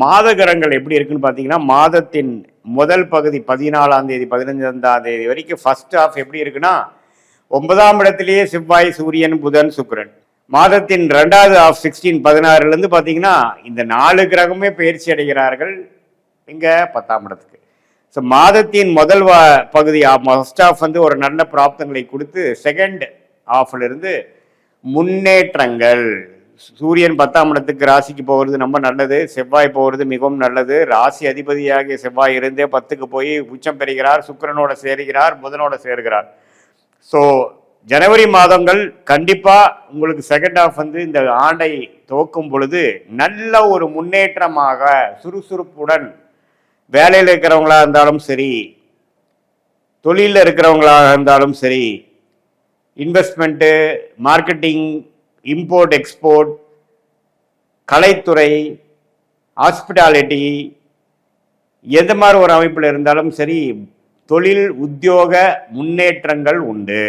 மாத கிரகங்கள் எப்படி இருக்குன்னு பார்த்தீங்கன்னா, மாதத்தின் முதல் பகுதி 14ஆம் தேதி 15ஆம் தேதி வரைக்கும் ஃபர்ஸ்ட் ஹாஃப் எப்படி இருக்குன்னா, 9ஆம் இடத்திலேயே செவ்வாய், சூரியன், புதன், சுக்கிரன். மாதத்தின் 2வது ஹாஃப் 16 பார்த்தீங்கன்னா, இந்த 4 கிரகமே பயிற்சி அடைகிறார்கள் இங்க 10ஆம் இடத்துக்கு. ஸோ மாதத்தின் முதல் பகுதி ஃபர்ஸ்ட் ஹாஃப் ஒரு நல்ல பிராப்தங்களை கொடுத்து, செகண்ட் ஹாஃப்ல இருந்து முன்னேற்றங்கள். சூரியன் 10ஆம் இடத்துக்கு ராசிக்கு போகிறது ரொம்ப நல்லது. செவ்வாய் போகிறது மிகவும் நல்லது. ராசி அதிபதியாகிய செவ்வாய் இருந்தே 10க்கு போய் உச்சம் பெறுகிறார். சுக்கிரனோட சேருகிறார், புதனோட சேருகிறார். ஸோ ஜனவரி மாதங்கள் கண்டிப்பாக உங்களுக்கு செகண்ட் ஹாஃப் இந்த ஆண்டை துவக்கும் பொழுது நல்ல ஒரு முன்னேற்றமாக சுறுசுறுப்புடன் வேலையில் இருக்கிறவங்களா இருந்தாலும் சரி, தொழிலில் இருக்கிறவங்களாக இருந்தாலும் சரி, இன்வெஸ்ட்மெண்ட்டு, மார்க்கெட்டிங், இம்போர்ட் எக்ஸ்போர்ட், கலைத்துறை, ஹாஸ்பிட்டாலிட்டி, எந்த மாதிரி ஒரு அமைப்பில் இருந்தாலும் சரி, தொழில் உத்தியோக முன்னேற்றங்கள் உண்டு.